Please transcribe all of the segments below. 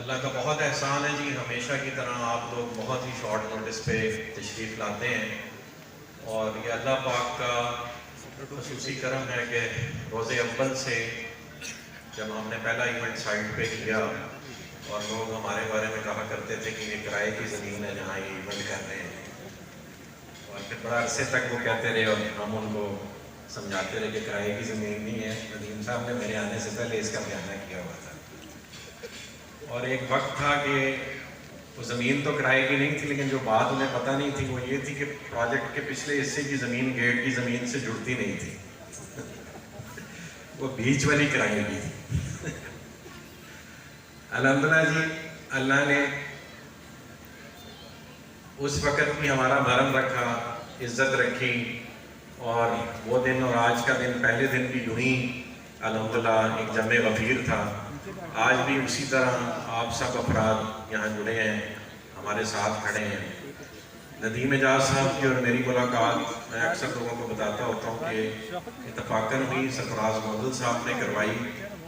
اللہ کا بہت احسان ہے جی، ہمیشہ کی طرح آپ لوگ بہت ہی شارٹ نوٹس پہ تشریف لاتے ہیں، اور یہ اللہ پاک کا خصوصی کرم ہے کہ روز اول سے جب ہم نے پہلا ایونٹ سائٹ پہ کیا اور لوگ ہمارے بارے میں کہا کرتے تھے کہ یہ کرائے کی زمین ہے جہاں یہ ایونٹ کر رہے ہیں، اور پھر بڑا عرصے تک وہ کہتے رہے اور ہم ان کو سمجھاتے رہے کہ کرائے کی زمین نہیں ہے، ندیم صاحب نے میرے آنے سے پہلے اس کا بیانہ کیا ہوا تھا۔ اور ایک وقت تھا کہ وہ زمین تو کرائے کی نہیں تھی، لیکن جو بات انہیں پتہ نہیں تھی وہ یہ تھی کہ پروجیکٹ کے پچھلے حصے کی زمین گیٹ کی زمین سے جڑتی نہیں تھی، وہ بیچ والی کرائے کی تھی۔ الحمدللہ جی، اللہ نے اس وقت بھی ہمارا بھرم رکھا، عزت رکھی، اور وہ دن اور آج کا دن، پہلے دن بھی یوں ہی الحمدللہ ایک جمع غفیر تھا۔ آج بھی اسی طرح آپ سب افراد یہاں جڑے ہیں، ہمارے ساتھ کھڑے ہیں۔ ندیم اعجاز صاحب کی اور میری ملاقات میں اکثر لوگوں کو بتاتا ہوتا ہوں کہ اتفاقاً ہوئی، سرفراز معدل صاحب نے کروائی،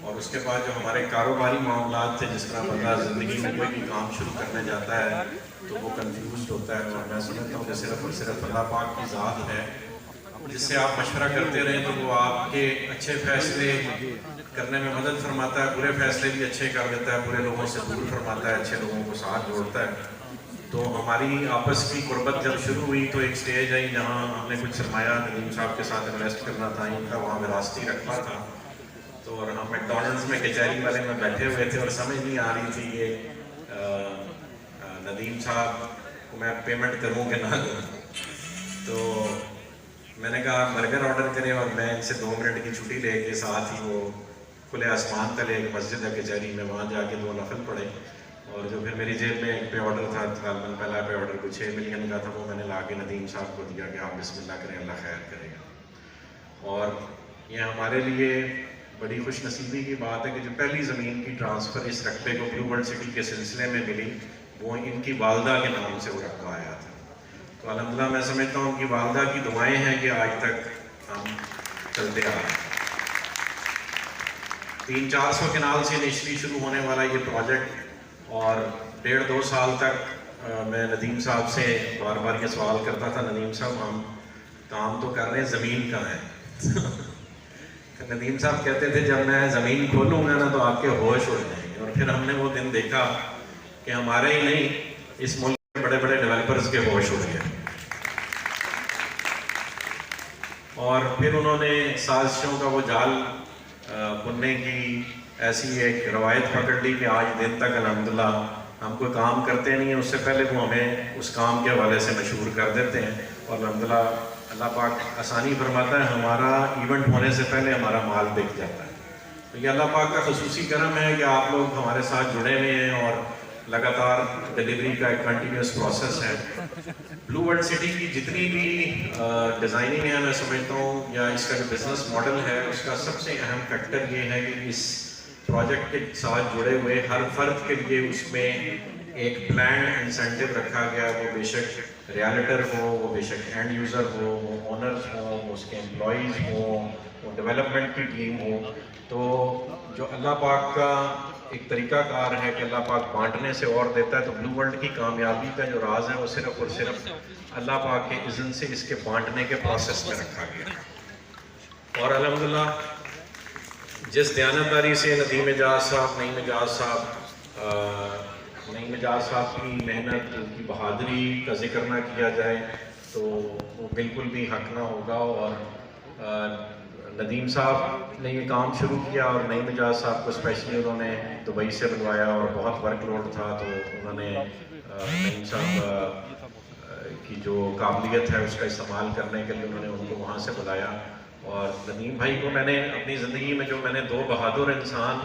اور اس کے بعد جو ہمارے کاروباری معاملات تھے، جس طرح بندہ زندگی میں کوئی بھی کام شروع کرنے جاتا ہے تو وہ کنفیوزڈ ہوتا ہے، اور میں سمجھتا ہوں کہ صرف اور صرف اللہ پاک کی ذات ہے جس سے آپ مشورہ کرتے رہیں تو وہ آپ کے اچھے فیصلے کرنے میں مدد فرماتا ہے، برے فیصلے بھی اچھے کر دیتا ہے، برے لوگوں سے دور فرماتا ہے، اچھے لوگوں کو ساتھ جوڑتا ہے۔ تو ہماری آپس کی قربت جب شروع ہوئی تو ایک سٹیج آئی جہاں ہم نے کچھ سرمایہ ندیم صاحب کے ساتھ انویسٹ کرنا تھا، ان کا وہاں وراثتی رقبہ تھا، تو اور ہم میکڈونلڈز میں کچہری والے میں بیٹھے ہوئے تھے اور سمجھ نہیں آ رہی تھی کہ ندیم صاحب کو میں پیمنٹ کروں کہ نہ کروں۔ تو میں نے کہا برگر آرڈر کریں، اور میں ان سے 2 منٹ کی چھٹی لے کے ساتھ ہی وہ کھلے آسمان تلے ایک مسجد ہے کچہری میں، وہاں جا کے 2 نفل پڑھے، اور جو پھر میری جیب میں ایک پے آرڈر تھا، غالباً پہلا پے آرڈر کچھ 6 ملین کا تھا، وہ میں نے لا کے ندیم صاحب کو دیا کہ آپ بسم اللہ کریں، اللہ خیر کرے گا۔ اور یہ ہمارے لیے بڑی خوش نصیبی کی بات ہے کہ جو پہلی زمین کی ٹرانسفر اس رقبے کو بلو ورلڈ سٹی کے سلسلے میں ملی، وہ ان کی والدہ کے نام سے وہ رقبہ آیا تھا۔ تو الحمدللہ میں سمجھتا ہوں کہ والدہ کی دعائیں ہیں کہ آج تک ہم چلتے آ رہے ہیں۔ 300-400 کنال سے انیشلی شروع ہونے والا یہ پروجیکٹ، اور 1.5-2 سال تک میں ندیم صاحب سے بار بار یہ سوال کرتا تھا، ندیم صاحب ہم کام تو کر رہے ہیں، زمین کہاں ہے؟ ندیم صاحب کہتے تھے جب میں زمین کھولوں گا نا تو آپ کے ہوش اڑ جائیں گے، اور پھر ہم نے وہ دن دیکھا کہ ہمارے ہی نہیں، اس ملک کے بڑے بڑے ڈیولپرز کے ہوش اڑ گئے، اور پھر انہوں نے سازشوں کا وہ جال بننے کی ایسی ایک روایت پکڑ لی کہ آج دن تک الحمدللہ ہم کوئی کام کرتے نہیں ہیں، اس سے پہلے وہ ہمیں اس کام کے حوالے سے مشہور کر دیتے ہیں، اور الحمدللہ اللہ پاک آسانی فرماتا ہے، ہمارا ایونٹ ہونے سے پہلے ہمارا مال بک جاتا ہے۔ تو یہ اللہ پاک کا خصوصی کرم ہے کہ آپ لوگ ہمارے ساتھ جڑے ہوئے ہیں، اور لگاتار ڈیلیوری کا ایک کنٹینیوس پروسیس ہے۔ بلو ورلڈ سٹی کی جتنی بھی ڈیزائننگ ہے، میں سمجھتا ہوں، یا اس کا جو بزنس ماڈل ہے، اس کا سب سے اہم فیکٹر یہ ہے کہ اس پروجیکٹ کے ساتھ جڑے ہوئے ہر فرد کے لیے اس میں ایک پلان انسینٹیو رکھا گیا، وہ بے شک ریالٹر ہو، وہ بے شک اینڈ یوزر ہو، وہ اونرز ہوں، وہ اس کے امپلائیز ہوں، وہ ڈیولپمنٹ کی ٹیم ہو۔ تو جو اللہ پاک کا ایک طریقہ کار ہے کہ اللہ پاک بانٹنے سے اور دیتا ہے، تو بلو ورلڈ کی کامیابی کا جو راز ہے وہ صرف اور صرف اللہ پاک کے اذن سے اس کے بانٹنے کے پروسیس میں رکھا گیا۔ اور الحمدللہ جس دیانتداری سے ندیم اعجاز صاحب، نعیم اعجاز صاحب کی محنت، ان کی بہادری کا ذکر نہ کیا جائے تو وہ بالکل بھی حق نہ ہوگا، اور ندیم صاحب نے یہ کام شروع کیا، اور نعیم اعجاز صاحب کو اسپیشلی انہوں نے دبئی سے بلوایا، اور بہت ورک لوڈ تھا، تو انہوں نے نعیم صاحب کی جو قابلیت ہے اس کا استعمال کرنے کے لیے انہوں نے ان کو وہاں سے بلایا۔ اور ندیم بھائی کو میں نے اپنی زندگی میں، جو میں نے 2 بہادر انسان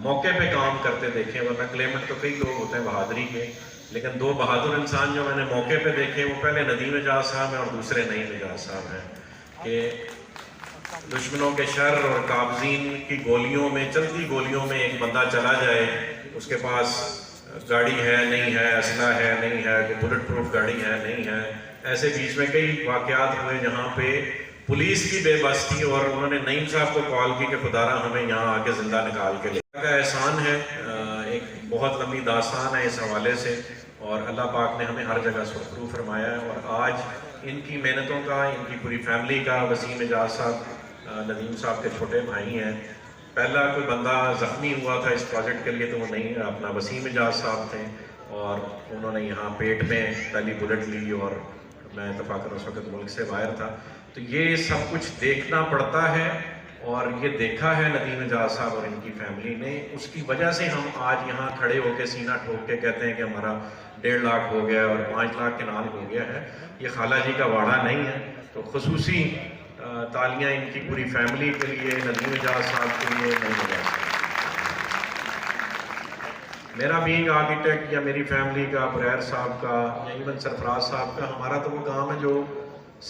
موقع پہ کام کرتے دیکھے، ورنہ کلیمنٹ تو کئی لوگ ہوتے ہیں بہادری کے، لیکن 2 بہادر انسان جو میں نے موقع پہ دیکھے، وہ پہلے ندیم اعجاز صاحب ہیں اور دوسرے نعیم اعجاز صاحب ہیں، کہ دشمنوں کے شر اور قابضین کی گولیوں میں، چلتی گولیوں میں ایک بندہ چلا جائے، اس کے پاس گاڑی ہے نہیں ہے، اسلحہ ہے نہیں ہے، کہ بلٹ پروف گاڑی ہے نہیں ہے، ایسے بیچ میں کئی واقعات ہوئے جہاں پہ پولیس کی بے بس تھی، اور انہوں نے نعیم صاحب کو کال کی کہ خدا را ہمیں یہاں آ کے زندہ نکال کے لے۔ کا احسان ہے، ایک بہت لمبی داستان ہے اس حوالے سے، اور اللہ پاک نے ہمیں ہر جگہ سرخرو فرمایا ہے، اور آج ان کی محنتوں کا، ان کی پوری فیملی کا، وسیم اعجاز صاحب ندیم صاحب کے چھوٹے بھائی ہیں، پہلا کوئی بندہ زخمی ہوا تھا اس پروجیکٹ کے لیے تو وہ نہیں اپنا وسیم اعجاز صاحب تھے، اور انہوں نے یہاں پیٹ میں پہلی بلٹ لی، اور میں اتفاقاً اس وقت ملک سے باہر تھا، تو یہ سب کچھ دیکھنا پڑتا ہے، اور یہ دیکھا ہے ندیم اعجاز صاحب اور ان کی فیملی نے، اس کی وجہ سے ہم آج یہاں کھڑے ہو کے سینہ ٹھوک کے کہتے ہیں کہ ہمارا 1.5 لاکھ ہو گیا اور 5 لاکھ کنال ہو گیا ہے۔ یہ خالہ جی کا واڑہ نہیں ہے، تو خصوصی تالیاں ان کی پوری فیملی کے لیے، ندیم اعجاز صاحب کے لیے نہیں ہو جاتی۔ میرا بینگ آرکیٹیکٹ یا میری فیملی کا، بریر صاحب کا یا ایون سرفراز صاحب کا، ہمارا تو وہ کام ہے جو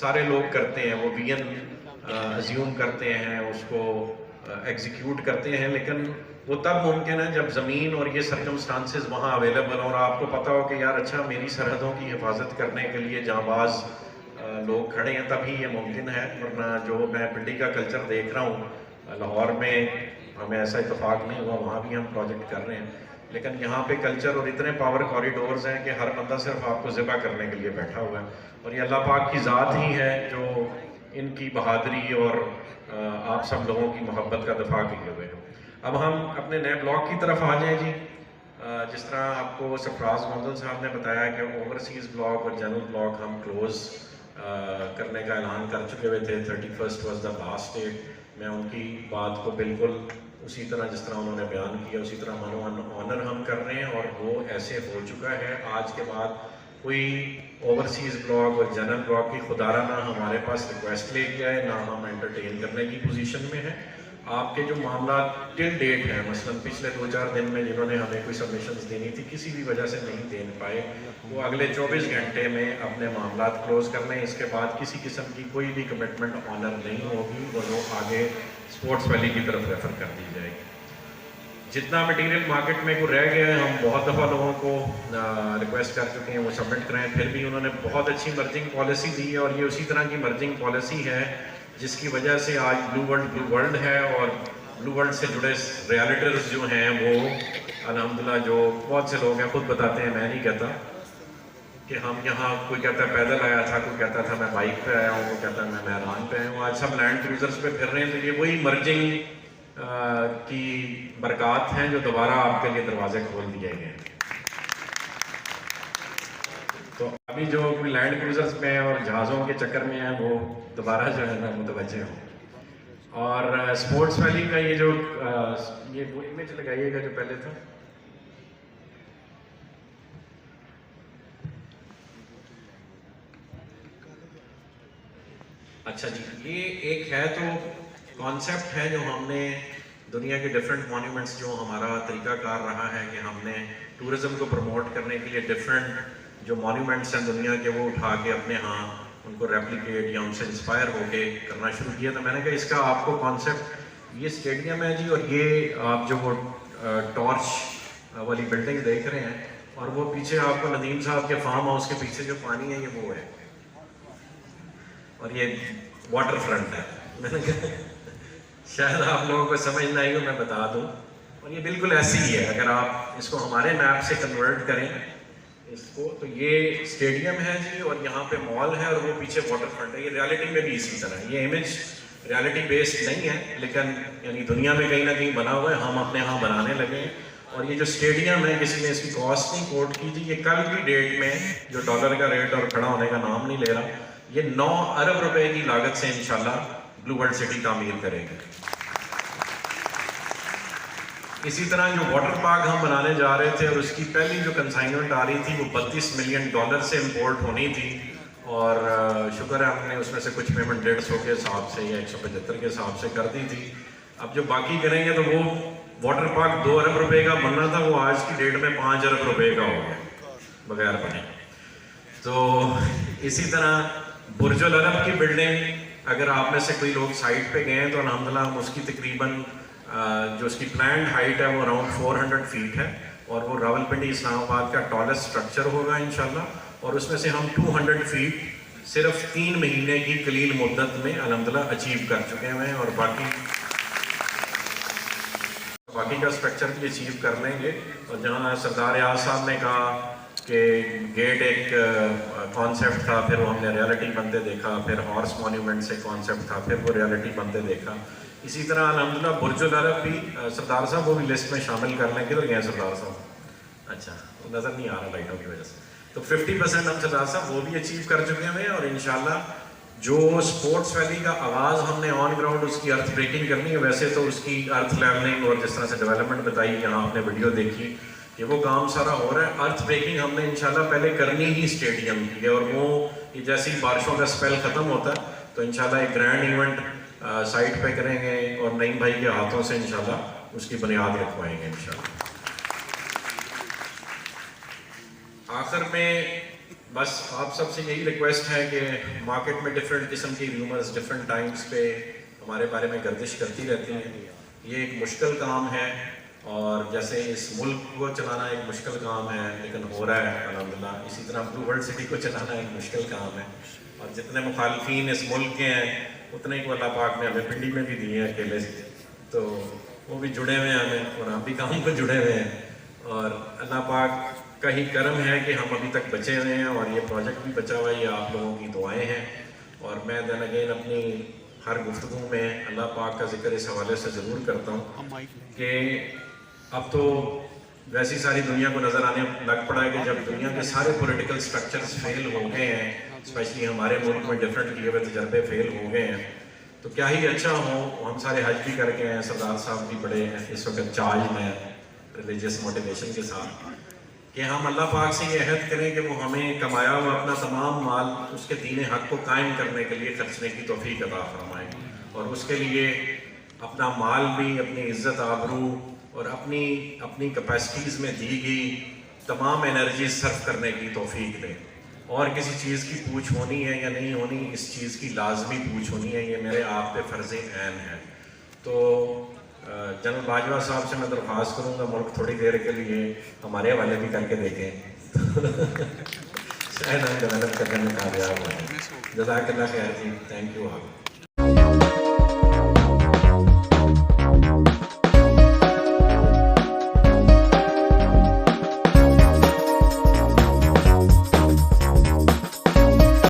سارے لوگ کرتے ہیں، وہ وین ازیوم کرتے ہیں، اس کو ایگزیکیوٹ کرتے ہیں، لیکن وہ تب ممکن ہے جب زمین اور یہ سرکمسٹانسز وہاں اویلیبل ہوں، اور آپ کو پتہ ہو کہ یار اچھا میری سرحدوں کی حفاظت کرنے کے لیے جانباز لوگ کھڑے ہیں، تبھی یہ ممکن ہے، ورنہ جو میں پنڈی کا کلچر دیکھ رہا ہوں، لاہور میں ہمیں ایسا اتفاق نہیں ہوا، وہاں بھی ہم پروجیکٹ کر رہے ہیں، لیکن یہاں پہ کلچر اور اتنے پاور کوریڈورز ہیں کہ ہر بندہ صرف آپ کو ذبح کرنے کے لیے بیٹھا ہوا ہے، اور یہ اللہ پاک کی ذات ہی ہے جو ان کی بہادری اور آپ سب لوگوں کی محبت کا دفاع کیے ہوئے ہیں۔ اب ہم اپنے نئے بلاک کی طرف آ جائیں جی۔ جس طرح آپ کو سرفراز منزل صاحب نے بتایا کہ اوورسیز بلاک اور جنرل بلاک ہم کلوز کرنے کا اعلان کر چکے ہوئے تھے، 31 واز دا لاسٹ ڈیٹ۔ میں ان کی بات کو بالکل اسی طرح جس طرح انہوں نے بیان کیا اسی طرح منو آنر ہم کر رہے ہیں، اور وہ ایسے ہو چکا ہے۔ آج کے بعد کوئی اوورسیز بلاک اور جنرل بلاک کی خدارہ نہ ہمارے پاس ریکویسٹ لے کے آئے، نہ ہم انٹرٹین کرنے کی پوزیشن میں ہیں۔ آپ کے جو معاملات ٹل ڈیٹ ہیں، مثلاً پچھلے 2-4 دن میں جنہوں نے ہمیں کوئی سبمیشنز دینی تھی، کسی بھی وجہ سے نہیں دے پائے، وہ اگلے 24 گھنٹے میں اپنے معاملات کلوز کر لیں۔ اس کے بعد کسی قسم کی کوئی بھی کمٹمنٹ آنر نہیں ہوگی، اور وہ آگے اسپورٹس ویلی کی طرف ریفر کر دی جائے گی۔ جتنا مٹیریل مارکیٹ میں کو رہ گیا ہے، ہم بہت دفعہ لوگوں کو ریکویسٹ کر چکے ہیں وہ سبمٹ کریں، پھر بھی انہوں نے بہت اچھی مرجنگ پالیسی دی ہے، اور یہ اسی طرح کی مرجنگ پالیسی ہے جس کی وجہ سے آج بلو ورلڈ ہے، اور بلو ورلڈ سے جڑے ریالٹرز جو ہیں وہ الحمدللہ، جو بہت سے لوگ ہیں خود بتاتے ہیں، میں نہیں کہتا، کہ ہم یہاں کوئی کہتا ہے پیدل آیا تھا، کوئی کہتا تھا میں بائک پہ آیا ہوں، کوئی کہتا ہے میں مہران پہ آیا ہوں، آج سب لینڈ کروزرز پہ پھر رہے ہیں، تو یہ وہی مرجنگ کی برکات ہیں جو دوبارہ آپ کے لیے دروازے کھول دیے گئے ہیں۔ تو ابھی جو کوئی لینڈ کروزرز میں اور جہازوں کے چکر میں ہیں وہ دوبارہ جو ہے نا متوجہ ہوں۔ اور اسپورٹس ویلی کا یہ جو یہ وہ امیج لگائیے گا جو پہلے تھا، اچھا جی، یہ ایک ہے تو کانسیپٹ ہے جو ہم نے دنیا کے ڈیفرنٹ مانیومنٹس، جو ہمارا طریقہ کار رہا ہے کہ ہم نے ٹورزم کو پروموٹ کرنے کے لیے ڈیفرنٹ جو مانیومنٹس ہیں دنیا کے وہ اٹھا کے اپنے ہاں ان کو ریپلیکیٹ یا ان سے انسپائر ہو کے کرنا شروع کیا۔ تو میں نے کہا اس کا آپ کو کانسیپٹ، یہ اسٹیڈیم ہے جی، اور یہ آپ جو وہ ٹارچ والی بلڈنگ دیکھ رہے ہیں، اور وہ پیچھے آپ کو ندیم صاحب کے فارم ہاؤس کے پیچھے جو پانی ہے یہ وہ ہے، اور یہ واٹر فرنٹ ہے۔ میں نے کہا شاید آپ لوگوں کو سمجھ نہ آئی ہو، میں بتا دوں، اور یہ بالکل ایسی ہی ہے۔ اگر آپ اس کو ہمارے میپ سے کنورٹ کریں اس کو، تو یہ اسٹیڈیم ہے جی، اور یہاں پہ مال ہے، اور وہ پیچھے واٹر فرنٹ ہے۔ یہ ریالٹی میں بھی اسی طرح ہے، یہ امیج ریالٹی بیسڈ نہیں ہے، لیکن یعنی دنیا میں کہیں نہ کہیں بنا ہوا ہے، ہم اپنے ہاں بنانے لگے ہیں۔ اور یہ جو اسٹیڈیم ہے، کسی نے اس کی کاسٹ نہیں کوٹ کی تھی، یہ کل کی ڈیٹ میں جو ڈالر کا ریٹ اور کھڑا ہونے کا نام نہیں لے رہا، یہ 9 ارب روپے کی لاگت سے انشاءاللہ بلو ورلڈ سٹی تعمیر کرے گی۔ اسی طرح جو واٹر پارک ہم بنانے جا رہے تھے، اور اس کی پہلی جو کنسائنمنٹ آ رہی تھی وہ $32 ملین سے امپورٹ ہونی تھی، اور شکر ہے ہم نے اس میں سے کچھ پیمنٹ 150 کے حساب سے یا 175 کے حساب سے کر دی تھی۔ اب جو باقی کریں گے تو وہ واٹر پارک 2 ارب روپے کا بننا تھا، وہ آج کی ڈیٹ میں 5 ارب روپے کا ہو گیا بغیر بنے۔ تو اسی طرح برج العرب کی بلڈنگ، اگر آپ میں سے کوئی لوگ سائٹ پہ گئے ہیں تو الحمدللہ ہم اس کی تقریباً جو اس کی پلانڈ ہائٹ ہے وہ اراؤنڈ 400 فیٹ ہے، اور وہ راولپنڈی اسلام آباد کا ٹالسٹ اسٹرکچر ہوگا انشاءاللہ، اور اس میں سے ہم 200 فیٹ صرف 3 مہینے کی قلیل مدت میں الحمدللہ اچیو کر چکے ہیں، اور باقی باقی کا اسٹرکچر بھی اچیو کر لیں گے. اور جہاں سردار ریاض صاحب نے کہا کہ گیٹ ایک کانسیپٹ تھا, پھر وہ ہم نے ریالٹی بنتے دیکھا, پھر ہارس مونیومنٹ سے کانسیپٹ تھا, پھر وہ ریالٹی بنتے دیکھا. اسی طرح الحمدللہ برج العرب بھی سردار صاحب وہ بھی لسٹ میں شامل کر لیں. کدھر گئے سردار صاحب؟ اچھا وہ نظر نہیں آ رہا لائٹوں کی وجہ سے. تو 50% ہم سردار صاحب وہ بھی اچیو کر چکے ہیں. اور انشاءاللہ جو اسپورٹس ویلی کا آغاز ہم نے آن گراؤنڈ اس کی ارتھ بریکنگ کرنی ہے, ویسے تو اس کی ارتھ لیولنگ اور جس طرح سے ڈیولپمنٹ بتائی یہاں آپ نے ویڈیو دیکھی کہ وہ کام سارا ہو رہا ہے. ارتھ بریکنگ ہم نے انشاءاللہ پہلے کرنی ہی اسٹیڈیم کی ہے, اور وہ جیسے ہی بارشوں کا اسپیل ختم ہوتا ہے تو انشاءاللہ ایک گرینڈ ایونٹ سائٹ پہ کریں گے, اور نعیم بھائی کے ہاتھوں سے انشاءاللہ اس کی بنیاد رکھوائیں گے انشاءاللہ. آخر میں بس آپ سب سے یہی ریکویسٹ ہے کہ مارکیٹ میں ڈفرینٹ قسم کی ریومرز ڈفرینٹ ٹائمز پہ ہمارے بارے میں گردش کرتی رہتی ہیں. یہ ایک مشکل کام ہے, اور جیسے اس ملک کو چلانا ایک مشکل کام ہے لیکن ہو رہا ہے الحمدللہ. اسی طرح بلو ورلڈ سٹی کو چلانا ایک مشکل کام ہے, اور جتنے مخالفین اس ملک کے ہیں اتنے کو اللہ پاک نے ہمیں پنڈی میں بھی دیے ہیں اکیلے سے, تو وہ بھی جڑے ہوئے ہیں ہمیں, اور ہم بھی کام کو جڑے ہوئے ہیں. اور اللہ پاک کا ہی کرم ہے کہ ہم ابھی تک بچے ہوئے ہیں, اور یہ پروجیکٹ بھی بچا ہوا ہے. یہ آپ لوگوں کی دعائیں ہیں. اور میں دین اگین اپنی ہر گفتگو میں اللہ پاک کا ذکر اس حوالے سے ضرور کرتا ہوں کہ اب تو ویسی ساری دنیا کو نظر آنے لگ پڑا ہے کہ جب دنیا کے سارے پولیٹیکل سٹرکچرز فیل ہو گئے ہیں, اسپیشلی ہمارے ملک میں ڈفرینٹ کیے ہوئے تجربے فیل ہو گئے ہیں, تو کیا ہی اچھا ہو ہم سارے حج بھی کر کے ہیں, سردار صاحب بھی بڑے ہیں اس وقت چارج میں ریلیجیس موٹیویشن کے ساتھ, کہ ہم اللہ پاک سے یہ عہد کریں کہ وہ ہمیں کمایا ہوا اپنا تمام مال اس کے دین حق کو قائم کرنے کے لیے خرچنے کی توفیق عطا فرمائیں, اور اس کے لیے اپنا مال بھی, اپنی عزت آبرو اور اپنی کیپیسٹیز میں دی گئی تمام انرجیز صرف کرنے کی توفیق دیں. اور کسی چیز کی پوچھ ہونی ہے یا نہیں ہونی, اس چیز کی لازمی پوچھ ہونی ہے, یہ میرے آپ پہ فرض عین ہے. تو جنرل باجوہ صاحب سے میں درخواست کروں گا ملک تھوڑی دیر کے لیے ہمارے حوالے بھی کر کے دیکھیں شاید ہم ڈیولپ کرنے میں کامیاب ہوں. جزاک اللہ خیر جی, تھینک یو آپ.